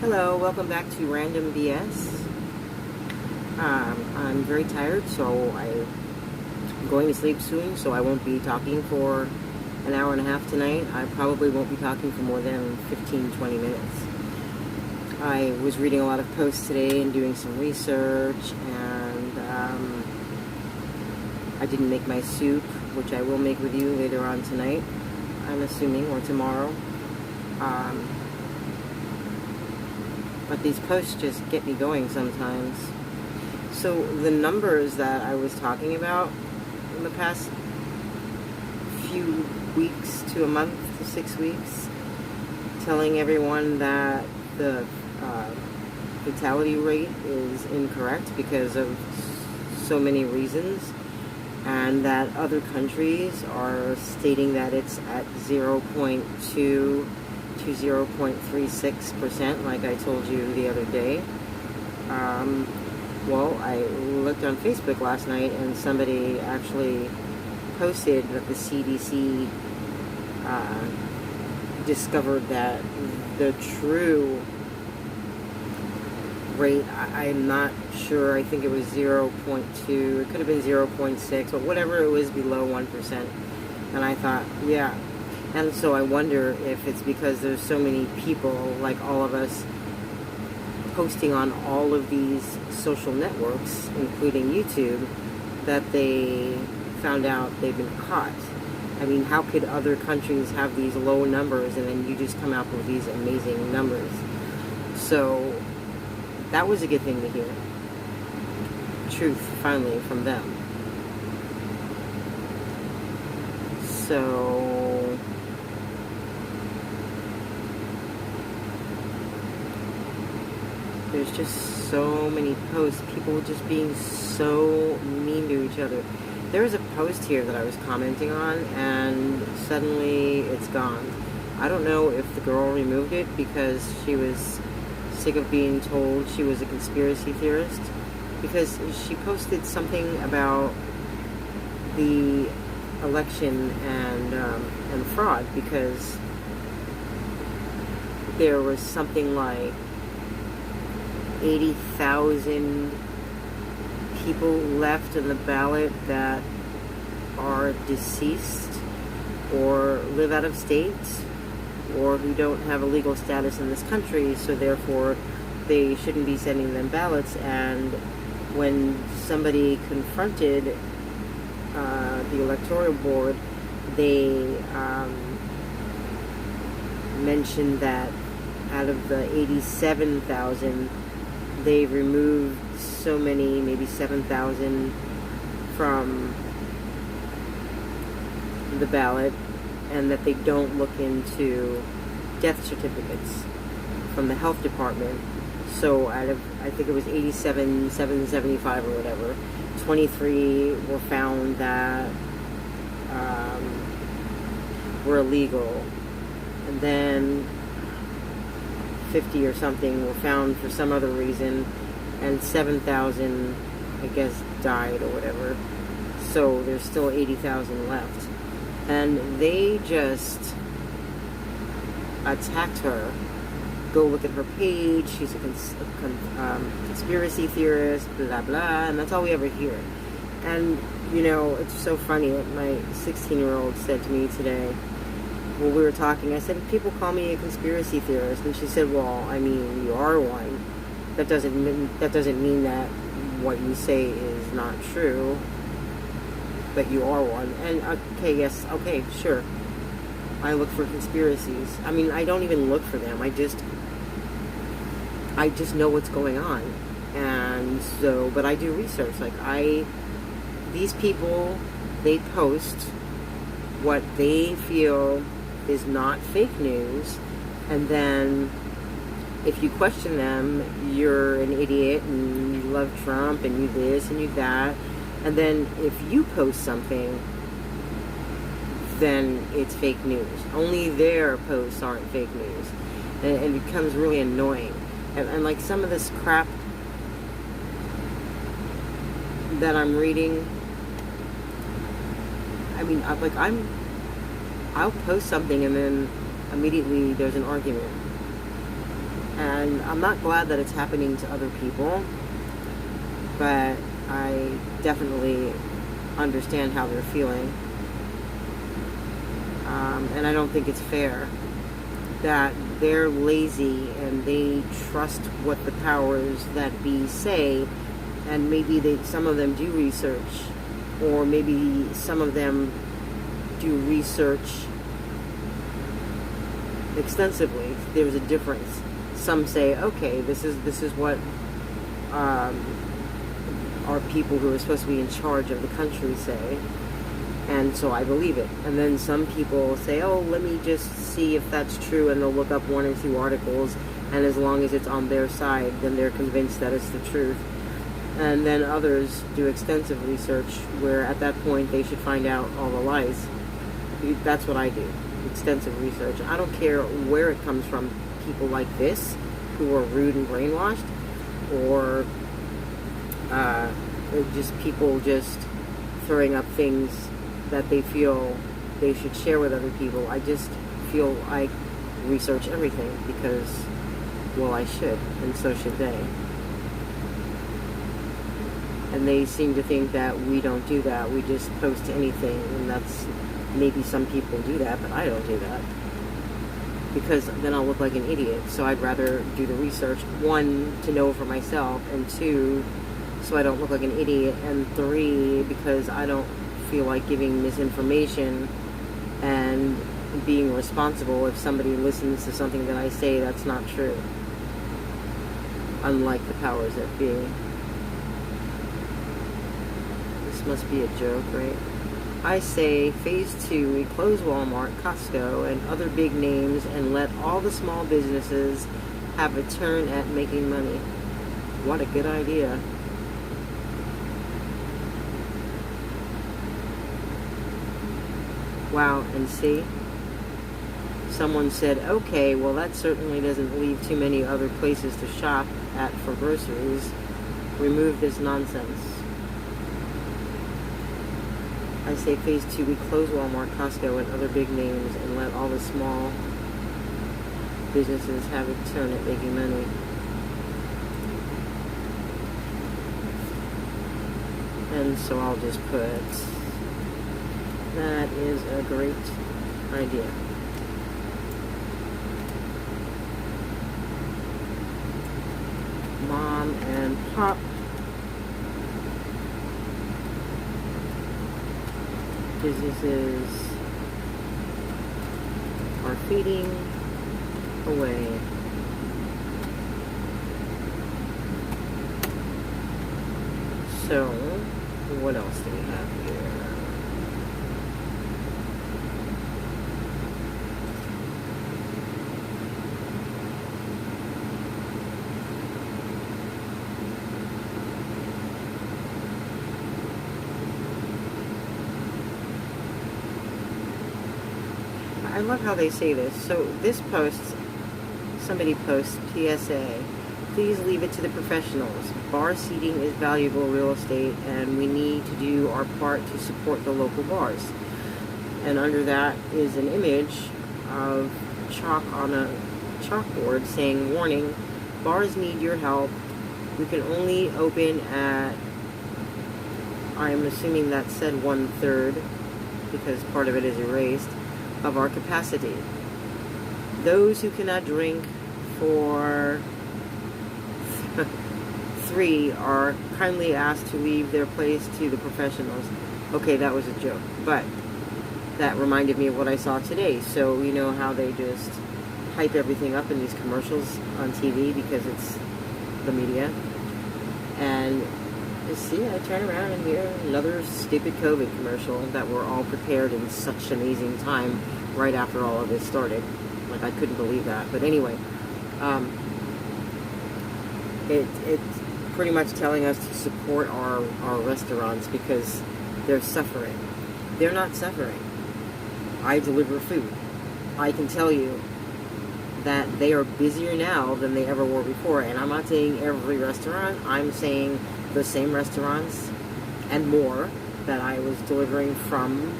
Hello, welcome back to Random BS. I'm very tired, so I'm going to sleep soon, so I won't be talking for an hour and a half tonight. I probably won't be talking for more than 15-20 minutes. I was reading a lot of posts today and doing some research, and I didn't make my soup, which I will make with you later on tonight, I'm assuming, or tomorrow. But these posts just get me going sometimes. So the numbers that I was talking about in the past few weeks to a month to 6 weeks, telling everyone that the fatality rate is incorrect because of so many reasons, and that other countries are stating that it's at 0.2 to 0.36%, like I told you the other day. Well, I looked on Facebook last night, and somebody actually posted that the CDC discovered that the true rate, I'm not sure, I think it was 0.2, it could have been 0.6, but whatever it was below 1%. And I thought, yeah. And so I wonder if it's because there's so many people, like all of us, posting on all of these social networks, including YouTube, that they found out they've been caught. I mean, how could other countries have these low numbers and then you just come out with these amazing numbers? So that was a good thing to hear. Truth, finally, from them. So there's just so many posts, people just being so mean to each other. There was a post here that I was commenting on, and suddenly it's gone. I don't know if the girl removed it because she was sick of being told she was a conspiracy theorist, because she posted something about the election and fraud, because there was something like 80,000 people left in the ballot that are deceased or live out of state or who don't have a legal status in this country, so therefore they shouldn't be sending them ballots. And when somebody confronted the electoral board, they mentioned that out of the 87,000, they removed so many, maybe 7,000 from the ballot, and that they don't look into death certificates from the health department. So out of, I think it was 87,775 or whatever, 23 were found that were illegal, and then 50 or something were found for some other reason, and 7,000, I guess, died or whatever. So there's still 80,000 left. And they just attacked her. Go look at her page, she's a conspiracy theorist, blah, blah, and that's all we ever hear. And, you know, it's so funny that my 16-year-old said to me today, when we were talking, I said, people call me a conspiracy theorist, and she said, well, I mean, you are one. That doesn't mean that what you say is not true, but you are one. And okay, yes, okay, sure, I look for conspiracies. I mean, I don't even look for them. I just know what's going on. And so, but I do research. Like, these people, they post what they feel is not fake news, and then if you question them, you're an idiot and you love Trump and you this and you that. And then if you post something, then it's fake news. Only their posts aren't fake news. And it becomes really annoying. And like some of this crap that I'm reading, I mean, I'll post something and then immediately there's an argument. And And I'm not glad that it's happening to other people, but I definitely understand how they're feeling. And I don't think it's fair that they're lazy and they trust what the powers that be say, and maybe some of them do research, or maybe some of them do research extensively. There's a difference. Some say, okay, this is what our people who are supposed to be in charge of the country say, and so I believe it. And then some people say, oh, let me just see if that's true, and they'll look up one or two articles, and as long as it's on their side, then they're convinced that it's the truth. And then others do extensive research, where at that point they should find out all the lies. That's what I do, extensive research. I don't care where it comes from. People like this, who are rude and brainwashed, or just people just throwing up things that they feel they should share with other people. I just feel I research everything because, well, I should, and so should they. And they seem to think that we don't do that. We just post anything, and that's, maybe some people do that, but I don't do that, because then I'll look like an idiot. So I'd rather do the research, one, to know for myself, and two, so I don't look like an idiot, and three, because I don't feel like giving misinformation and being responsible if somebody listens to something that I say that's not true, unlike the powers that be. This must be a joke, right? I say phase 2, we close Walmart, Costco, and other big names, and let all the small businesses have a turn at making money. What a good idea. Wow, and see? Someone said, okay, well, that certainly doesn't leave too many other places to shop at for groceries. Remove this nonsense. I say phase 2, we close Walmart, Costco, and other big names, and let all the small businesses have a turn at making money. And so I'll just put, that is a great idea. Mom and Pop businesses are fading away. So, what else do we have here? I love how they say this. So this post, somebody posts, PSA, please leave it to the professionals. Bar seating is valuable real estate, and we need to do our part to support the local bars. And under that is an image of chalk on a chalkboard saying, warning, bars need your help. We can only open at, I'm assuming that said 1/3, because part of it is erased, of our capacity. Those who cannot drink for 3 are kindly asked to leave their place to the professionals. Okay, that was a joke, but that reminded me of what I saw today. So you know how they just hype everything up in these commercials on TV because it's the media. And see, I turn around and hear another stupid COVID commercial that we're all prepared in such amazing time right after all of this started. Like, I couldn't believe that. But anyway, it's pretty much telling us to support our restaurants because they're suffering. They're not suffering. I deliver food. I can tell you that they are busier now than they ever were before. And I'm not saying every restaurant. I'm saying the same restaurants and more that I was delivering from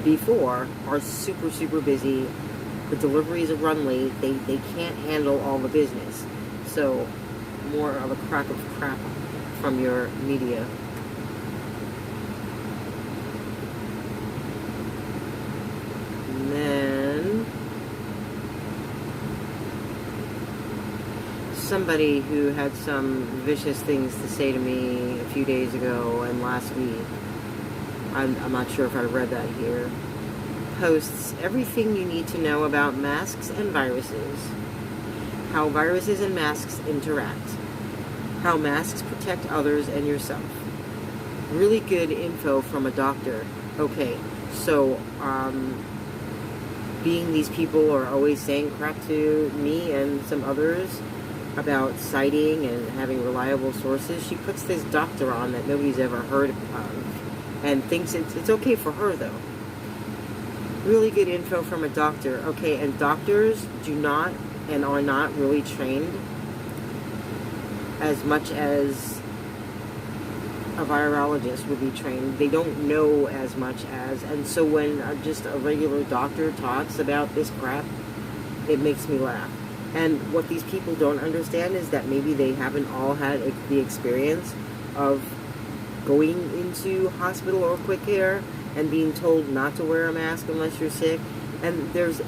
before are super, super busy. The deliveries run late. They can't handle all the business. So, more of a crock of crap from your media. And then somebody who had some vicious things to say to me a few days ago and last week, I'm not sure if I read that here, posts everything you need to know about masks and viruses, how viruses and masks interact, how masks protect others and yourself. Really good info from a doctor. Okay, so being these people are always saying crap to me and some others about citing and having reliable sources, she puts this doctor on that nobody's ever heard of and thinks it's okay for her, though. Really good info from a doctor. Okay, and doctors do not and are not really trained as much as a virologist would be trained. They don't know as much as, and so when just a regular doctor talks about this crap, it makes me laugh. And what these people don't understand is that maybe they haven't all had the experience of going into hospital or quick care and being told not to wear a mask unless you're sick. And there's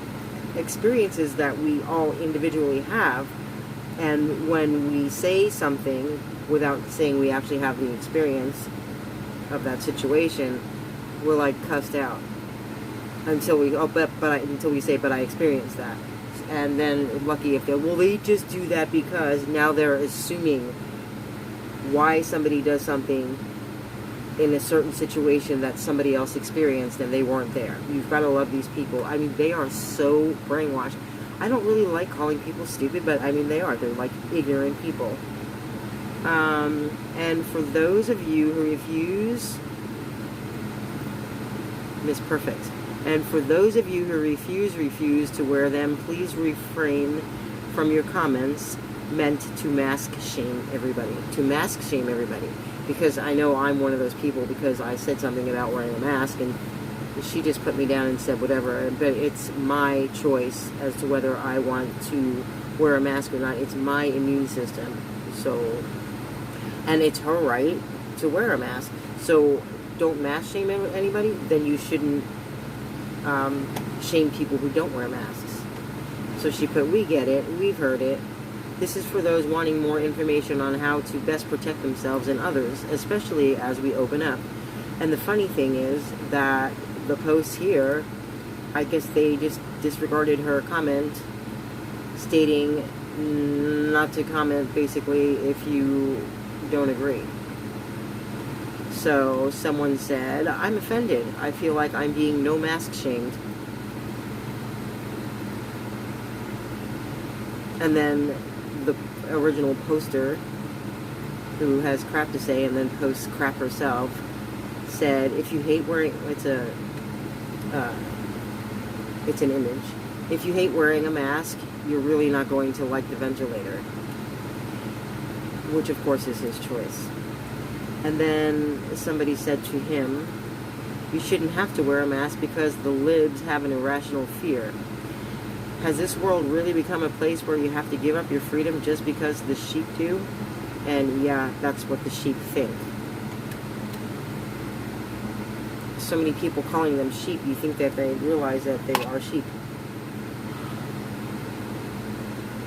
experiences that we all individually have, and when we say something without saying we actually have the experience of that situation, we're like cussed out until we until we say, but I experienced that. And then lucky if they just do that because now they're assuming why somebody does something in a certain situation that somebody else experienced and they weren't there. You've got to love these people. I mean, they are so brainwashed. I don't really like calling people stupid, but I mean, they are. They're like ignorant people. And for those of you who refuse, Miss Perfect. And for those of you who refuse to wear them, please refrain from your comments meant to mask shame everybody. To mask shame everybody. Because I know I'm one of those people because I said something about wearing a mask and she just put me down and said whatever. But it's my choice as to whether I want to wear a mask or not. It's my immune system. So, and it's her right to wear a mask. So don't mask shame anybody. Then you shouldn't shame people who don't wear masks. So she put, we get it, we've heard it. This is for those wanting more information on how to best protect themselves and others, especially as we open up. And the funny thing is that the post here, I guess they just disregarded her comment stating not to comment basically if you don't agree. So someone said, I'm offended. I feel like I'm being no mask shamed. And then the original poster, who has crap to say and then posts crap herself, said, if you hate wearing, it's an image. If you hate wearing a mask, you're really not going to like the ventilator. Which of course is his choice. And then somebody said to him, you shouldn't have to wear a mask because the libs have an irrational fear. Has this world really become a place where you have to give up your freedom just because the sheep do? And yeah, that's what the sheep think. So many people calling them sheep, you think that they realize that they are sheep.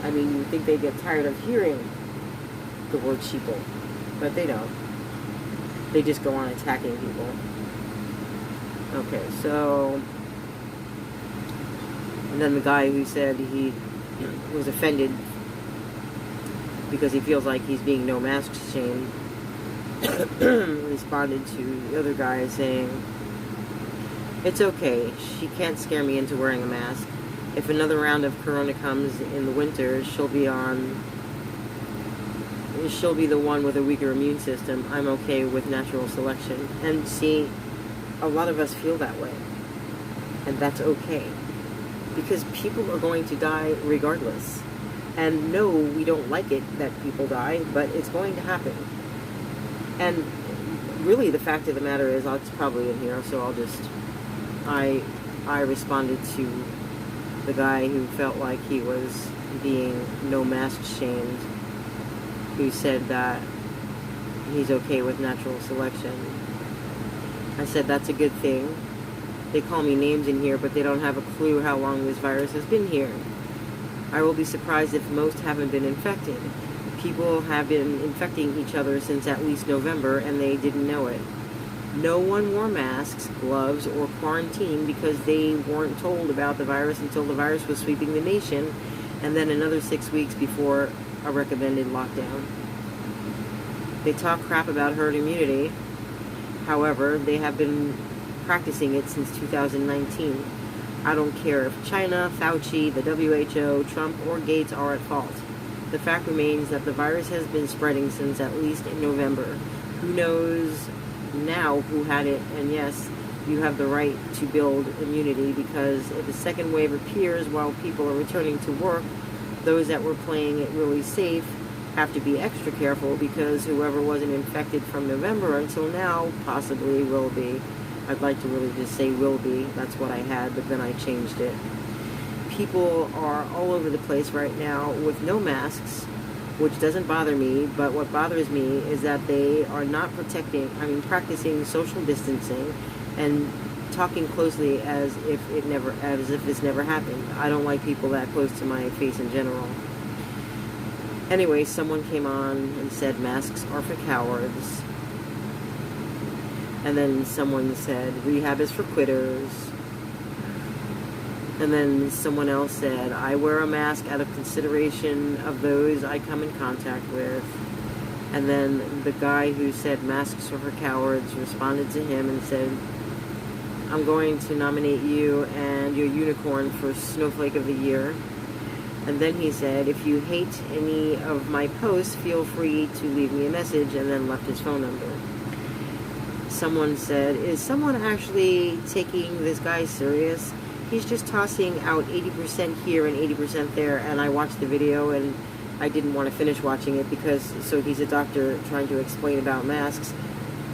I mean, you think they get tired of hearing the word sheeple, but they don't. They just go on attacking people. Okay, so... And then the guy who said he was offended because he feels like he's being no mask shamed responded to the other guy saying, it's okay, she can't scare me into wearing a mask. If another round of corona comes in the winter, she'll be the one with a weaker immune system. I'm okay with natural selection. And see, a lot of us feel that way. And that's okay. Because people are going to die regardless. And no, we don't like it that people die, but it's going to happen. And really the fact of the matter is, it's probably in here, so I'll just... I responded to the guy who felt like he was being no mask shamed who said that he's okay with natural selection. I said that's a good thing. They call me names in here, but they don't have a clue how long this virus has been here. I will be surprised if most haven't been infected. People have been infecting each other since at least November, and they didn't know it. No one wore masks, gloves, or quarantine because they weren't told about the virus until the virus was sweeping the nation, and then another 6 weeks before a recommended lockdown. They talk crap about herd immunity. However, they have been practicing it since 2019. I don't care if China, Fauci, the WHO, Trump, or Gates are at fault. The fact remains that the virus has been spreading since at least in November. Who knows now who had it? And yes, you have the right to build immunity, because if a second wave appears while people are returning to work, those that were playing it really safe have to be extra careful, because whoever wasn't infected from November until now possibly will be. I'd like to really just say will be. That's what I had, but then I changed it. People are all over the place right now with no masks, which doesn't bother me, but what bothers me is that they are not practicing social distancing and talking closely as if this never happened. I don't like people that close to my face in general. Anyway, someone came on and said masks are for cowards. And then someone said rehab is for quitters. And then someone else said, I wear a mask out of consideration of those I come in contact with. And then the guy who said masks are for cowards responded to him and said, I'm going to nominate you and your unicorn for Snowflake of the Year. And then he said, if you hate any of my posts, feel free to leave me a message, and then left his phone number. Someone said, is someone actually taking this guy serious? He's just tossing out 80% here and 80% there. And I watched the video and I didn't want to finish watching it so he's a doctor trying to explain about masks.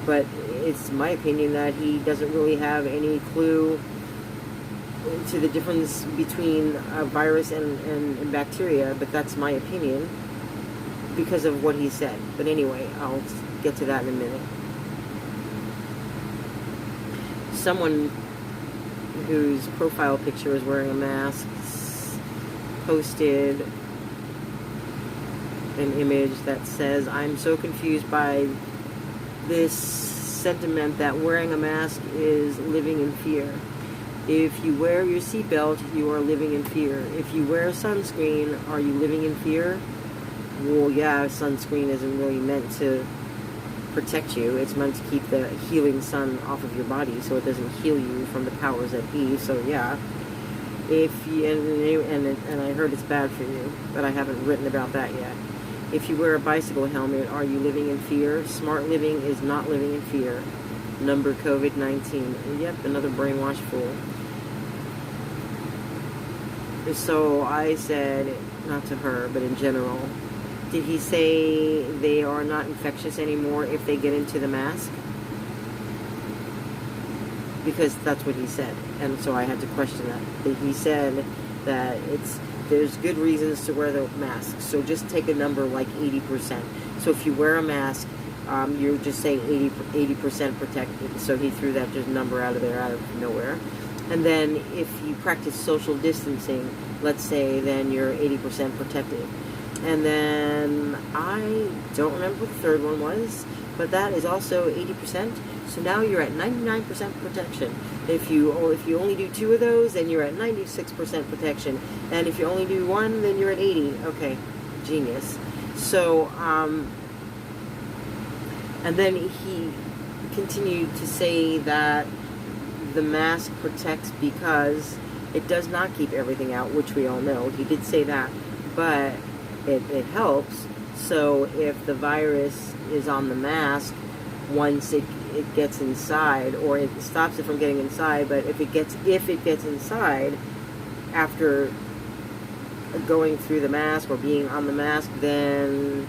But it's my opinion that he doesn't really have any clue to the difference between a virus and bacteria, but that's my opinion because of what he said. But anyway, I'll get to that in a minute. Someone whose profile picture is wearing a mask posted an image that says, I'm so confused by this sentiment that wearing a mask is living in fear. If you wear your seatbelt, you are living in fear. If you wear sunscreen, are you living in fear? Well, yeah, sunscreen isn't really meant to protect you. It's meant to keep the healing sun off of your body so it doesn't heal you from the powers that be. So yeah, if you, and I heard it's bad for you, but I haven't written about that yet. If you wear a bicycle helmet, are you living in fear? Smart living is not living in fear. Number COVID-19. Yep, another brainwashed fool. So I said, not to her, but in general, did he say they are not infectious anymore if they get into the mask? Because that's what he said, and so I had to question that. He said that there's good reasons to wear the mask, so just take a number like 80%. So if you wear a mask, you're just saying 80% protected. So he threw that just number out of nowhere. And then if you practice social distancing, let's say, then you're 80% protected. And then I don't remember what the third one was, but that is also 80%. So now you're at 99% protection. If you only do 2 of those, then you're at 96% protection. And if you only do 1, then you're at 80. Okay, genius. So, and then he continued to say that the mask protects because it does not keep everything out, which we all know. He did say that, but it helps. So if the virus is on the mask, once it gets inside, or it stops it from getting inside, but if it gets inside after going through the mask or being on the mask, then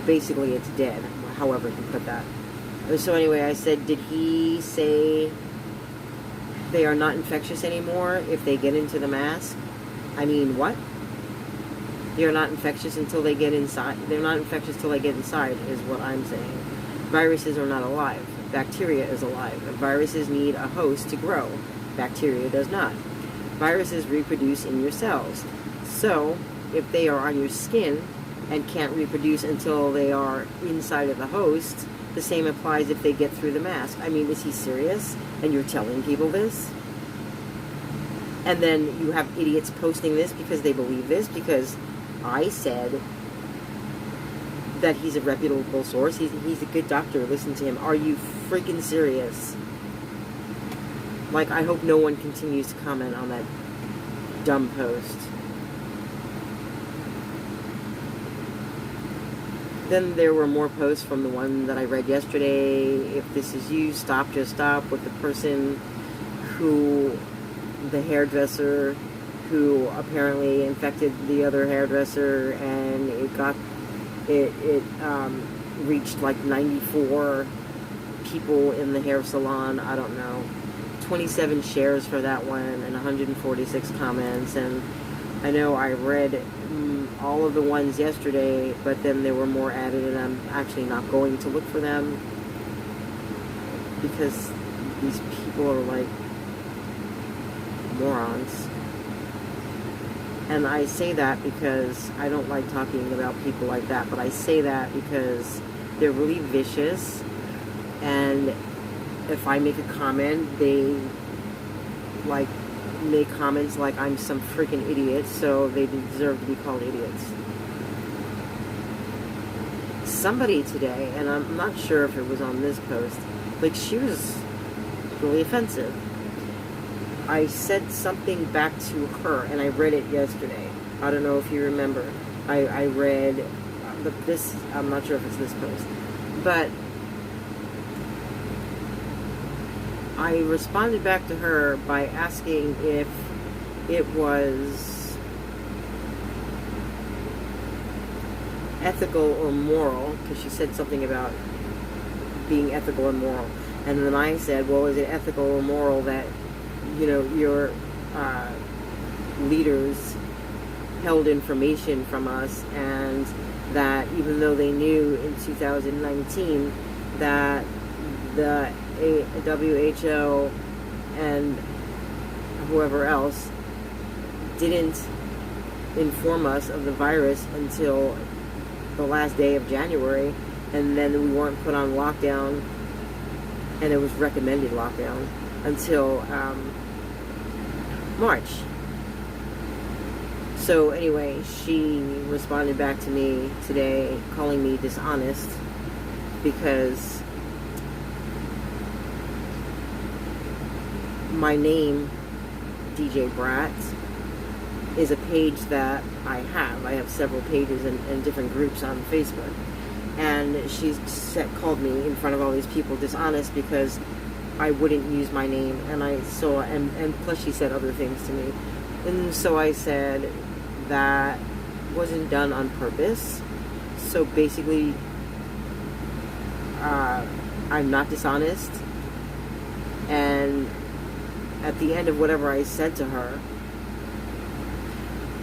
basically it's dead, however he put that. So anyway, I said, did he say they are not infectious anymore if they get into the mask? I mean, what? They're not infectious until they get inside. They're not infectious till they get inside, is what I'm saying. Viruses are not alive. Bacteria is alive. Viruses need a host to grow. Bacteria does not. Viruses reproduce in your cells. So, if they are on your skin and can't reproduce until they are inside of the host, the same applies if they get through the mask. I mean, is he serious? And you're telling people this? And then you have idiots posting this because they believe this, because I said that he's a reputable source. He's a good doctor. Listen to him. Are you freaking serious? Like, I hope no one continues to comment on that dumb post. Then there were more posts from the one that I read yesterday. If this is you, stop, just stop, with the person who, the hairdresser who apparently infected the other hairdresser, and it reached like 94 people in the hair salon. I don't know. 27 shares for that one and 146 comments. And I know I read all of the ones yesterday, but then there were more added, and I'm actually not going to look for them because these people are like morons. And I say that because I don't like talking about people like that, but I say that because they're really vicious, and if I make a comment, they like make comments like I'm some freaking idiot, so they deserve to be called idiots. Somebody today, and I'm not sure if it was on this post, like, she was really offensive. I said something back to her, and I read it yesterday. I don't know if you remember. I read this, I'm not sure if it's this post, but I responded back to her by asking if it was ethical or moral, because she said something about being ethical and moral. And then I said, well, is it ethical or moral that, you know, your leaders held information from us, and that even though they knew in 2019 that the WHO and whoever else didn't inform us of the virus until the last day of January, and then we weren't put on lockdown, and it was recommended lockdown until March. So anyway, she responded back to me today calling me dishonest because my name, DJ Brat, is a page that I have. I have several pages and different groups on Facebook. And she called me in front of all these people dishonest because I wouldn't use my name. And plus she said other things to me. And so I said that wasn't done on purpose. So basically, I'm not dishonest. And at the end of whatever I said to her,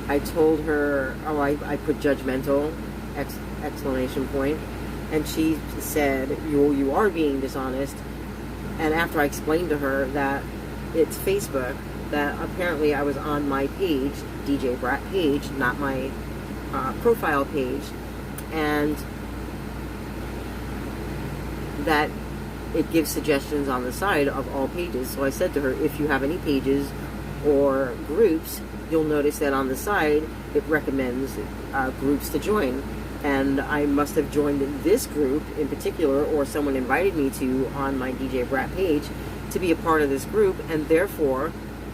I told her, I put judgmental, exclamation point, and she said, you are being dishonest. And after I explained to her that it's Facebook, that apparently I was on my page, DJ Brat page, not my profile page, and that it gives suggestions on the side of all pages. So I said to her, if you have any pages or groups, you'll notice that on the side it recommends groups to join. And I must have joined this group in particular, or someone invited me to on my DJ Brat page to be a part of this group, and therefore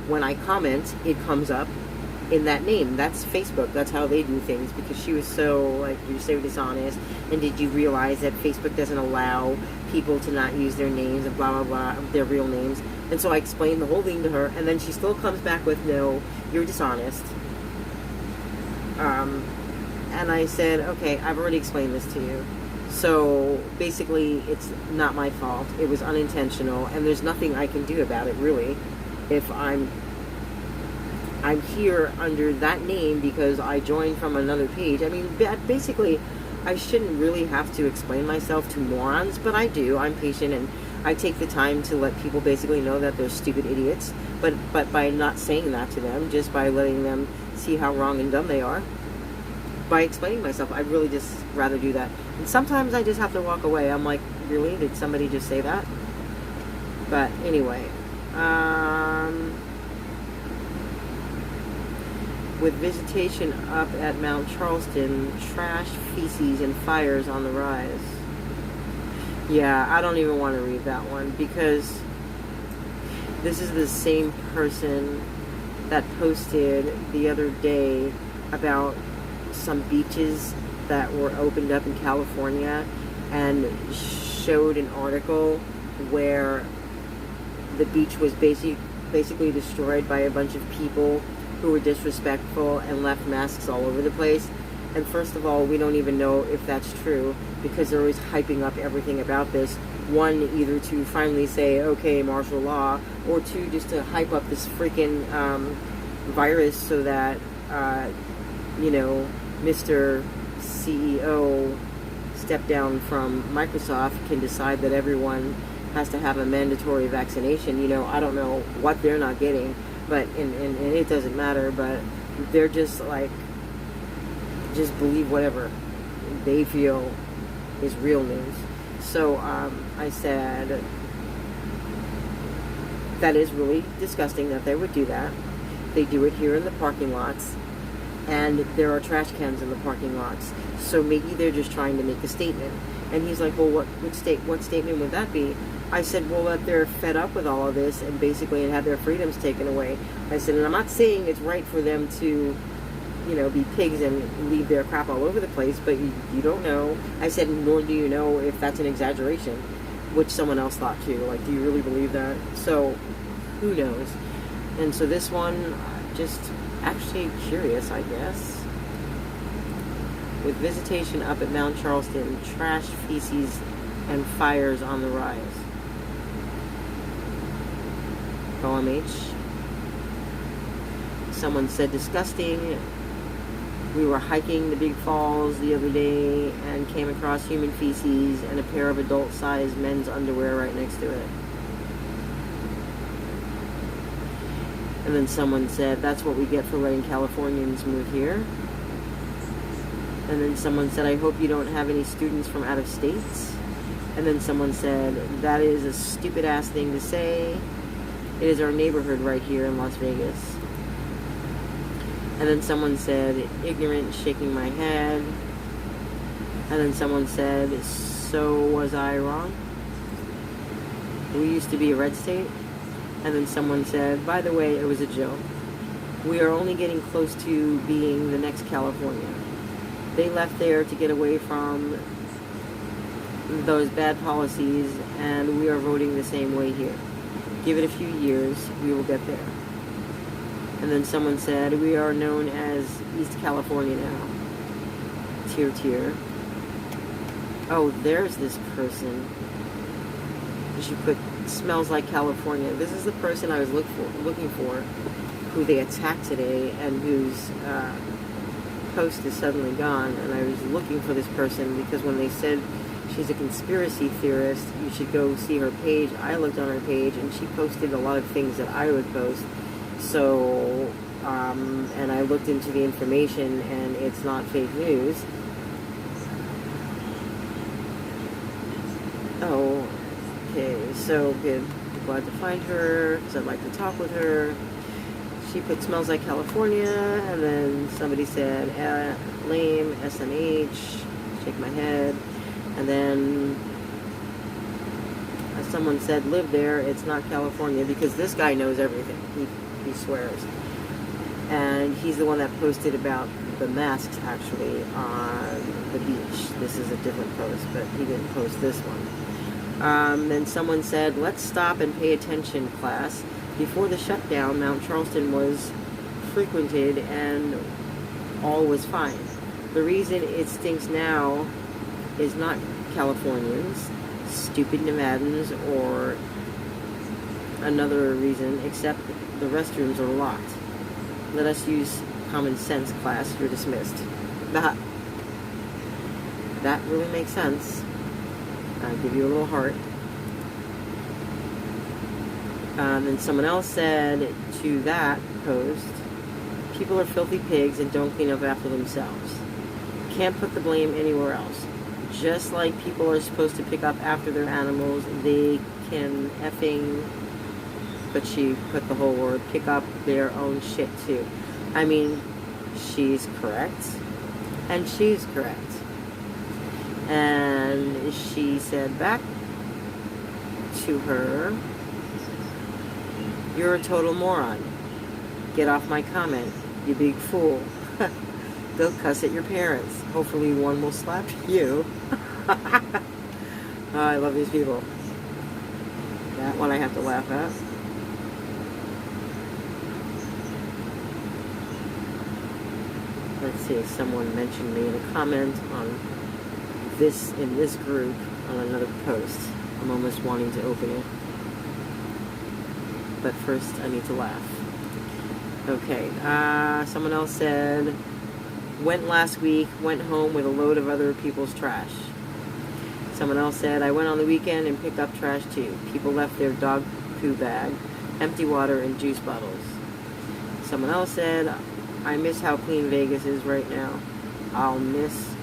when I comment, it comes up in that name. That's Facebook. That's how they do things. Because she was so, like, you're so dishonest, and did you realize that Facebook doesn't allow people to not use their names and blah blah blah, their real names. And so I explained the whole thing to her, and then she still comes back with, no, you're dishonest. And I said, okay, I've already explained this to you. So basically, it's not my fault. It was unintentional, and there's nothing I can do about it, really. If I'm I'm here under that name because I joined from another page. I mean, basically, I shouldn't really have to explain myself to morons, but I do. I'm patient, and I take the time to let people basically know that they're stupid idiots. But by not saying that to them, just by letting them see how wrong and dumb they are, by explaining myself, I'd really just rather do that. And sometimes I just have to walk away. I'm like, really? Did somebody just say that? But anyway, with visitation up at Mount Charleston, trash, feces, and fires on the rise. Yeah, I don't even want to read that one, because this is the same person that posted the other day about some beaches that were opened up in California, and showed an article where the beach was basically destroyed by a bunch of people who were disrespectful and left masks all over the place. And first of all, we don't even know if that's true, because they're always hyping up everything about this. One, either to finally say, okay, martial law, or two, just to hype up this freaking virus so that, Mr. CEO step down from Microsoft can decide that everyone has to have a mandatory vaccination. I don't know what they're not getting, but and it doesn't matter, but they're just like, just believe whatever they feel is real news. So I said, that is really disgusting that they would do that. They do it here in the parking lots, and there are trash cans in the parking lots. So maybe they're just trying to make a statement. And he's like, well, what statement would that be? I said, well, that they're fed up with all of this and basically had their freedoms taken away. I said, and I'm not saying it's right for them to, be pigs and leave their crap all over the place, but you don't know. I said, nor do you know if that's an exaggeration, which someone else thought too. Like, do you really believe that? So, who knows? And so this one, just actually curious, I guess. With visitation up at Mount Charleston, trash, feces, and fires on the rise. OMH. Someone said, disgusting. We were hiking the Big Falls the other day and came across human feces and a pair of adult-sized men's underwear right next to it. And then someone said, that's what we get for letting Californians move here. And then someone said, I hope you don't have any students from out of states. And then someone said, that is a stupid ass thing to say. It is our neighborhood right here in Las Vegas. And then someone said, ignorant, shaking my head. And then someone said, so was I wrong? We used to be a red state. And then someone said, by the way, it was a joke. We are only getting close to being the next California. They left there to get away from those bad policies, and we are voting the same way here. Give it a few years, we will get there. And then someone said, we are known as East California now. Tier. Oh, there's this person. She put, smells like California. This is the person I was looking for, who they attacked today, and whose post is suddenly gone. And I was looking for this person because when they said she's a conspiracy theorist, you should go see her page. I looked on her page, and she posted a lot of things that I would post. So, and I looked into the information, and it's not fake news. Oh, okay, so good. Glad to find her, because I'd like to talk with her. She put smells like California, and then somebody said, lame, SMH, shake my head. And then someone said, live there, it's not California, because this guy knows everything. He swears. And he's the one that posted about the masks, actually, on the beach. This is a different post, but he didn't post this one. Then someone said, let's stop and pay attention, class. Before the shutdown, Mount Charleston was frequented and all was fine. The reason it stinks now is not Californians, stupid Nevadans, or another reason, except the restrooms are locked. Let us use common sense, class. You're dismissed. That really makes sense. I'll give you a little heart. Then someone else said to that post, people are filthy pigs and don't clean up after themselves. Can't put the blame anywhere else. Just like people are supposed to pick up after their animals, they can effing, but she put the whole word, pick up their own shit too. I mean, she's correct, and she's correct. And she said back to her, you're a total moron. Get off my comment, you big fool. Go cuss at your parents. Hopefully one will slap you. Oh, I love these people. That one I have to laugh at. Let's see if someone mentioned me in a comment on this, in this group, on another post. I'm almost wanting to open it. But first I need to laugh. Okay, someone else said, went last week, went home with a load of other people's trash. Someone else said, I went on the weekend and picked up trash too. People left their dog poo bag, empty water, and juice bottles. Someone else said, I miss how clean Vegas is right now. I'll miss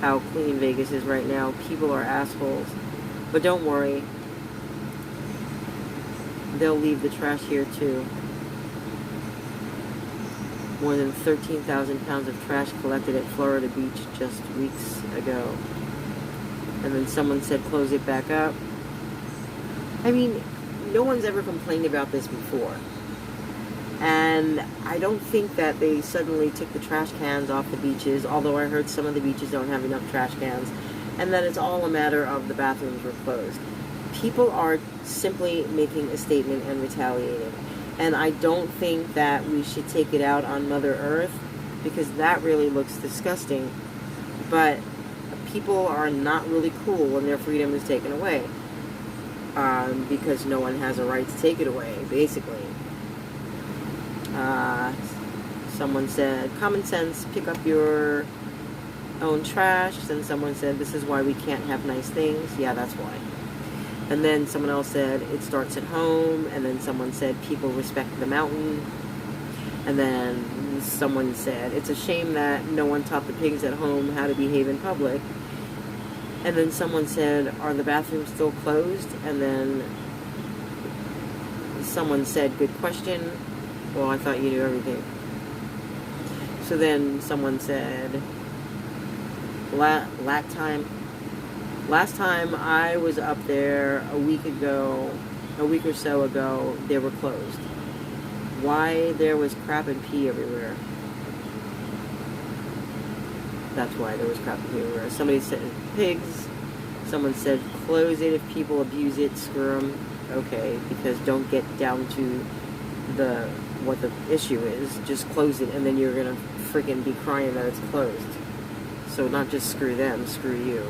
how clean Vegas is right now. People are assholes. But don't worry. They'll leave the trash here too. More than 13,000 pounds of trash collected at Florida Beach just weeks ago. And then someone said, close it back up. I mean, no one's ever complained about this before. And I don't think that they suddenly took the trash cans off the beaches, although I heard some of the beaches don't have enough trash cans, and that it's all a matter of the bathrooms were closed. People are simply making a statement and retaliating. And I don't think that we should take it out on Mother Earth, because that really looks disgusting. But people are not really cool when their freedom is taken away. Because no one has a right to take it away, basically. Someone said, common sense, pick up your own trash. Then someone said, this is why we can't have nice things. Yeah, that's why. And then someone else said, it starts at home. And then someone said, people respect the mountain. And then someone said, it's a shame that no one taught the pigs at home how to behave in public. And then someone said, are the bathrooms still closed? And then someone said, good question. Well, I thought you knew everything. So then someone said, last time I was up there a week or so ago, they were closed. Why there was crap and pee everywhere? That's why there was crap and pee everywhere. Somebody said pigs. Someone said close it. If people abuse it, screw them. Okay, because don't get down to what the issue is. Just close it, and then you're gonna freaking be crying that it's closed. So not just screw them, screw you.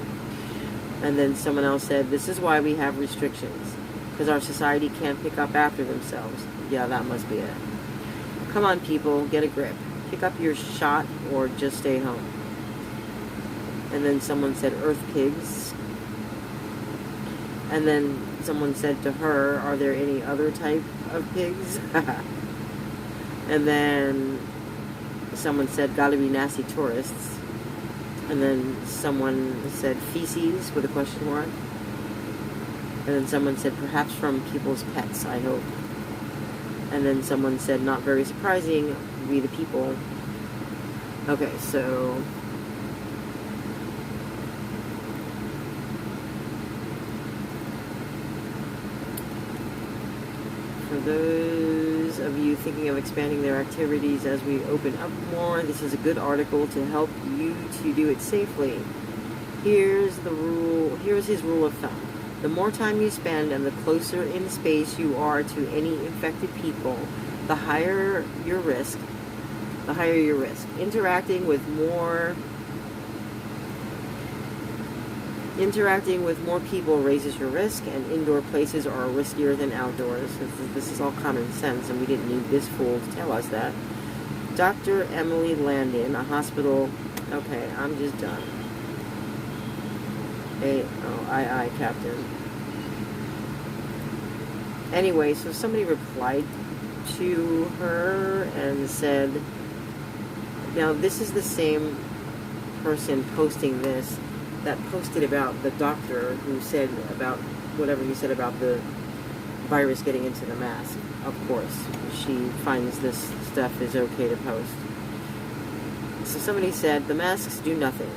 And then someone else said, this is why we have restrictions, because our society can't pick up after themselves. Yeah, that must be it. Come on, people, get a grip. Pick up your shot or just stay home. And then someone said, earth pigs. And then someone said to her, are there any other type of pigs? And then someone said, gotta be nasty tourists. And then someone said, feces, with a question mark. And then someone said, perhaps from people's pets, I hope. And then someone said, not very surprising, we the people. Okay, so for those of you thinking of expanding their activities as we open up more, this is a good article to help you to do it safely. Here's his rule of thumb. The more time you spend and the closer in space you are to any infected people, the higher your risk. Interacting with more people raises your risk, and indoor places are riskier than outdoors. This is all common sense, and we didn't need this fool to tell us that. Dr. Emily Landon, a hospital. Okay, I'm just done. Aye, Captain. Anyway, so somebody replied to her and said, now this is the same person posting this that posted about the doctor who said about whatever he said about the virus getting into the mask. Of course, she finds this stuff is okay to post. So somebody said, the masks do nothing.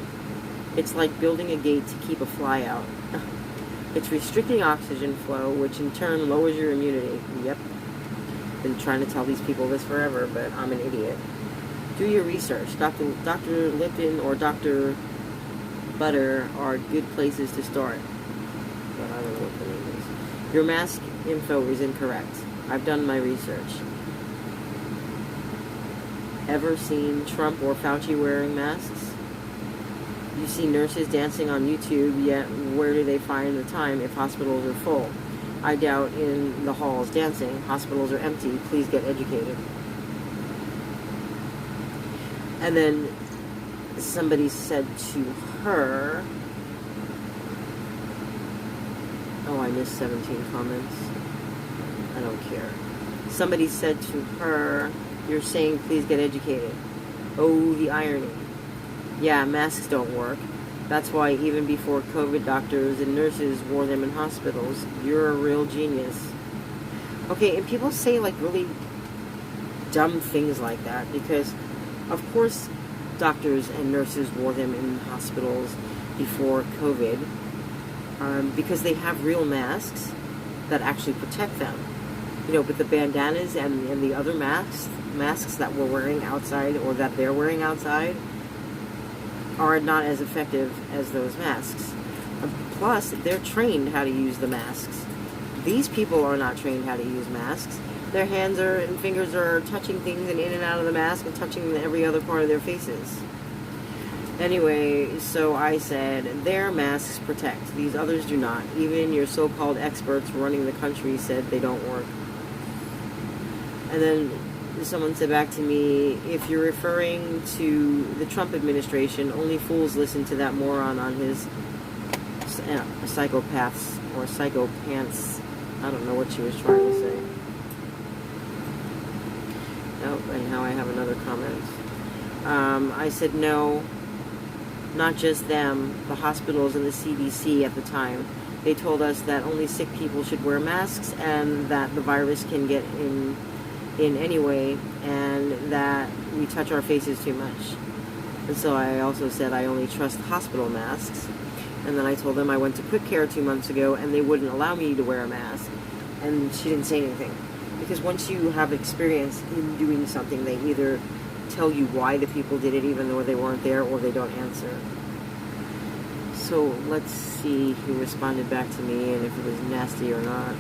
It's like building a gate to keep a fly out. It's restricting oxygen flow, which in turn lowers your immunity. Yep. Been trying to tell these people this forever, but I'm an idiot. Do your research. Dr. Lipton or Dr. Butter are good places to start. But I don't know what the name is. Your mask info is incorrect. I've done my research. Ever seen Trump or Fauci wearing masks? You see nurses dancing on YouTube, yet where do they find the time if hospitals are full? I doubt in the halls dancing. Hospitals are empty. Please get educated. And then somebody said to her, oh, I missed 17 comments. I don't care. Somebody said to her, you're saying please get educated. Oh, the irony. Yeah, masks don't work. That's why even before COVID, doctors and nurses wore them in hospitals. You're a real genius. Okay, and people say like really dumb things like that because, of course, doctors and nurses wore them in hospitals before COVID because they have real masks that actually protect them. You know, but the bandanas and the other masks that we're wearing outside or that they're wearing outside are not as effective as those masks. Plus, they're trained how to use the masks. These people are not trained how to use masks. Their hands and fingers are touching things and in and out of the mask and touching every other part of their faces. Anyway, so I said, their masks protect. These others do not. Even your so-called experts running the country said they don't work. And then someone said back to me, if you're referring to the Trump administration, only fools listen to that moron on his psychopaths or psychopants. I don't know what she was trying to say. Oh, and now I have another comment. I said no, not just them, the hospitals and the CDC at the time. They told us that only sick people should wear masks and that the virus can get in anyway, and that we touch our faces too much. And so I also said I only trust hospital masks. And then I told them I went to Quick Care 2 months ago and they wouldn't allow me to wear a mask. And she didn't say anything. Because once you have experience in doing something, they either tell you why the people did it even though they weren't there, or they don't answer. So let's see who responded back to me and if it was nasty or not.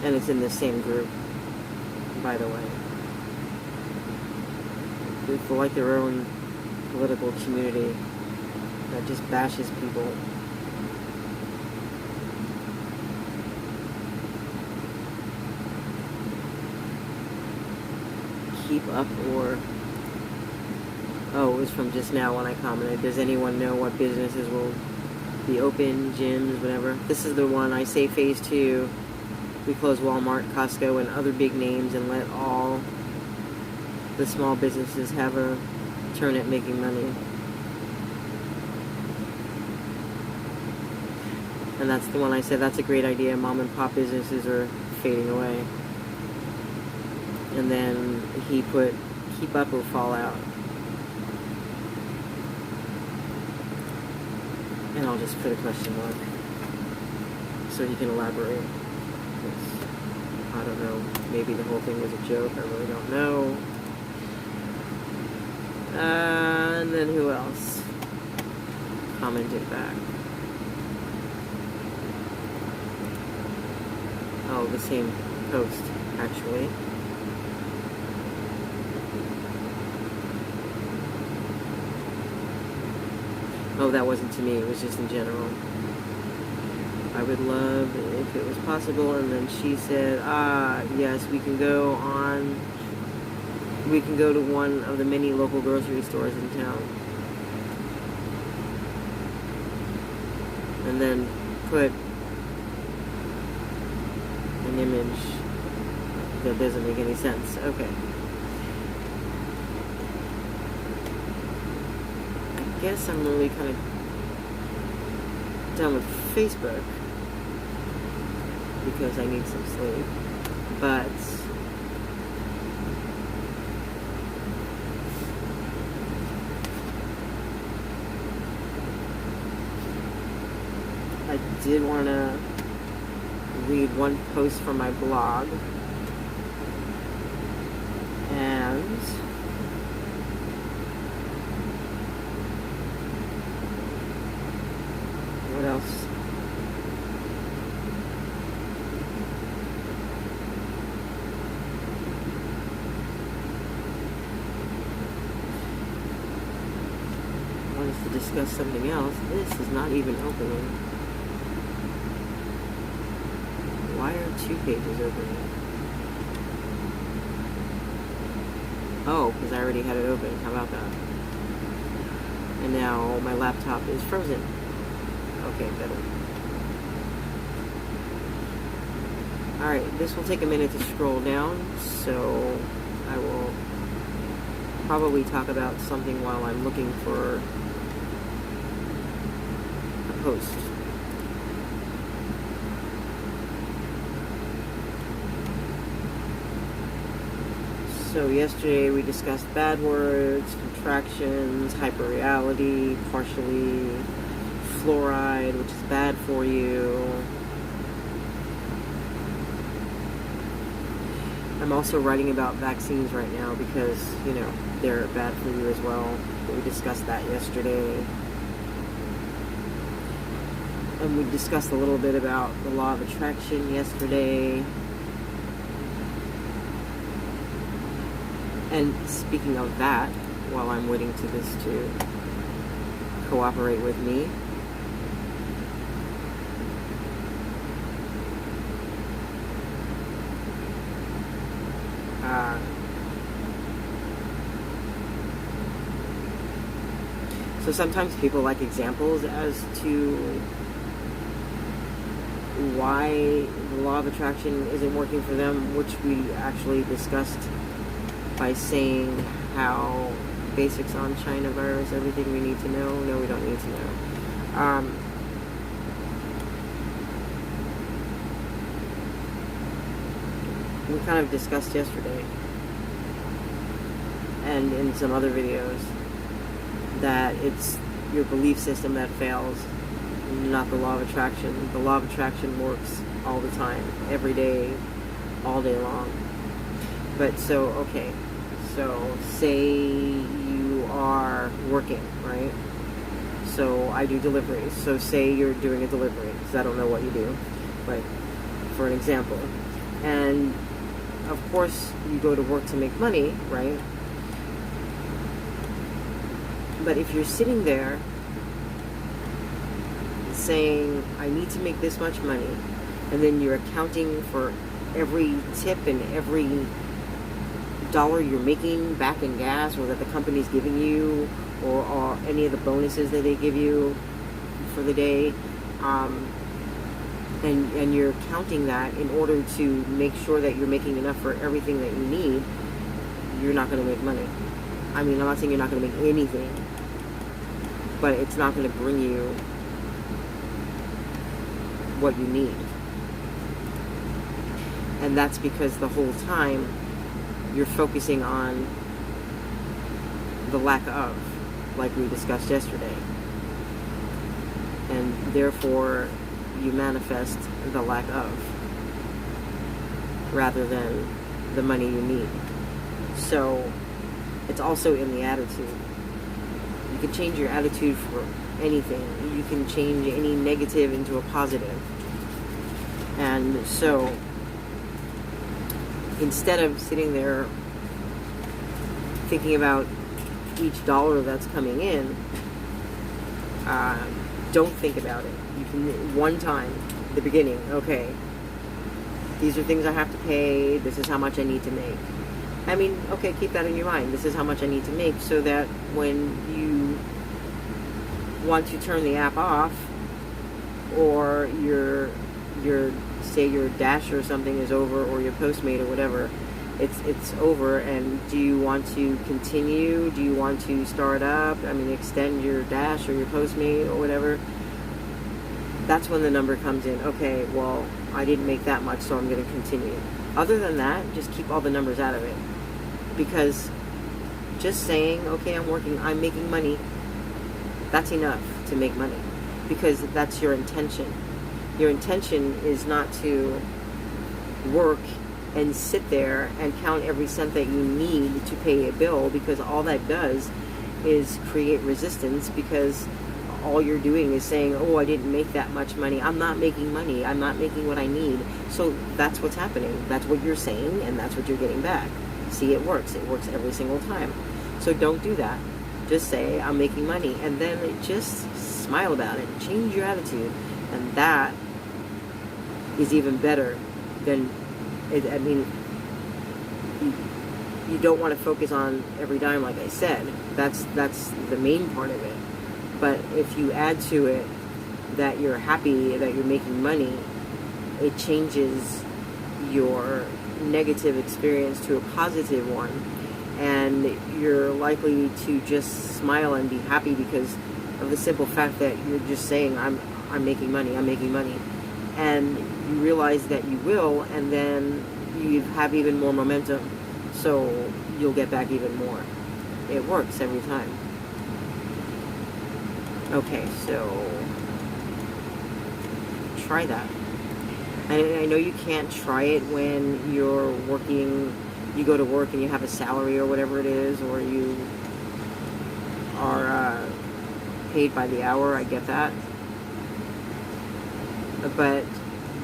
And it's in the same group, by the way. It's like their own political community that just bashes people. Keep up or... Oh, it was from just now when I commented. Does anyone know what businesses will be open, gyms, whatever? This is the one I say phase 2. We close Walmart, Costco, and other big names and let all the small businesses have a turn at making money. And that's the one I said, that's a great idea. Mom and pop businesses are fading away. And then he put, keep up or fall out. And I'll just put a question mark so he can elaborate. I don't know, maybe the whole thing was a joke, I really don't know. And then who else commented back? Oh, the same post, actually. Oh, that wasn't to me. It was just in general. I would love if it was possible. And then she said, yes, we can go to one of the many local grocery stores in town. And then put an image that doesn't make any sense. Okay. I guess I'm really kind of done with Facebook because I need some sleep. But I did want to read one post from my blog. And what else? I wanted to discuss something else. This is not even opening. Why are 2 pages opening? Oh, because I already had it open. How about that? And now my laptop is frozen. Okay, better. Alright, this will take a minute to scroll down, so I will probably talk about something while I'm looking for a post. So yesterday we discussed bad words, contractions, hyperreality, partially, fluoride, which is bad for you. I'm also writing about vaccines right now because, you know, they're bad for you as well. But we discussed that yesterday. And we discussed a little bit about the law of attraction yesterday. And speaking of that, while I'm waiting to this to cooperate with me, so sometimes people like examples as to why the law of attraction isn't working for them, which we actually discussed by saying how basics on China virus, everything we need to know. No, we don't need to know. We kind of discussed yesterday and in some other videos that it's your belief system that fails, not the law of attraction. The law of attraction works all the time, every day, all day long. But so, okay, so say you are working, right? So I do deliveries. So say you're doing a delivery, because I don't know what you do, but for an example. And of course, you go to work to make money, right? But if you're sitting there saying, I need to make this much money, and then you're accounting for every tip and every dollar you're making back in gas, or that the company's giving you, or any of the bonuses that they give you for the day, and you're counting that in order to make sure that you're making enough for everything that you need, you're not going to make money. I mean, I'm not saying you're not going to make anything, but it's not going to bring you what you need. And that's because the whole time you're focusing on the lack of, like we discussed yesterday. And therefore, you manifest the lack of, rather than the money you need. So, it's also in the attitude. You can change your attitude for anything. You can change any negative into a positive. And so, instead of sitting there thinking about each dollar that's coming in, Don't think about it. You can, one time, the beginning, okay, these are things I have to pay, this is how much I need to make. I mean, okay, keep that in your mind. This is how much I need to make, so that when you want to turn the app off, or your say your Dash or something is over, or your Postmate or whatever, it's over, and do you want to continue? Do you want to start up? I mean, extend your Dash or your Postmate or whatever? That's when the number comes in. Okay, well, I didn't make that much, so I'm going to continue. Other than that, just keep all the numbers out of it. Because just saying, okay, I'm making money, that's enough to make money. Because that's your intention. Your intention is not to work and sit there and count every cent that you need to pay a bill, because all that does is create resistance, because all you're doing is saying, oh, I didn't make that much money. I'm not making money. I'm not making what I need. So that's what's happening. That's what you're saying, and that's what you're getting back. See, it works. It works every single time. So don't do that. Just say, I'm making money. And then just smile about it. Change your attitude. And that is even better than, I mean, you don't want to focus on every dime, like I said. That's the main part of it. But if you add to it that you're happy, that you're making money, it changes your negative experience to a positive one. And you're likely to just smile and be happy because of the simple fact that you're just saying, I'm making money, I'm making money. And you realize that you will, and then you have even more momentum. So you'll get back even more. It works every time. Okay, so try that. I know you can't try it when you're working, you go to work and you have a salary or whatever it is, or you are paid by the hour. I get that. But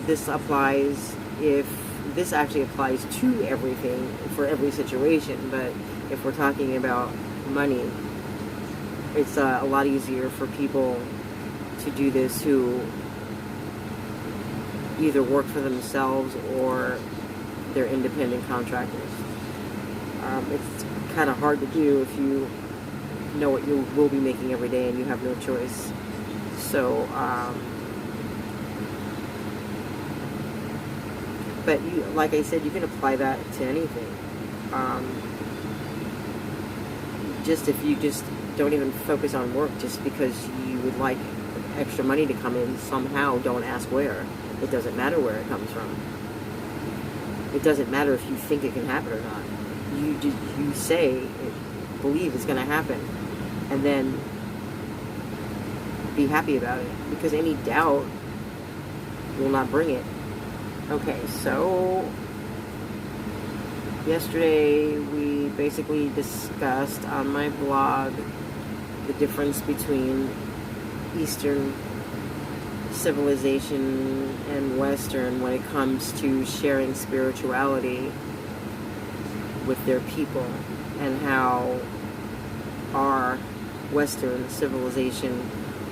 this actually applies to everything, for every situation. But if we're talking about money, it's a lot easier for people to do this who either work for themselves or they're independent contractors. It's kind of hard to do if you know what you will be making every day and you have no choice. So, but like I said, you can apply that to anything. Just if you just don't even focus on work just because you would like extra money to come in somehow, don't ask where. It doesn't matter where it comes from. It doesn't matter if you think it can happen or not. You say, believe it's going to happen, and then be happy about it, because any doubt will not bring it. Okay, so yesterday we basically discussed on my blog the difference between Eastern civilization and Western when it comes to sharing spirituality with their people, and how our Western civilization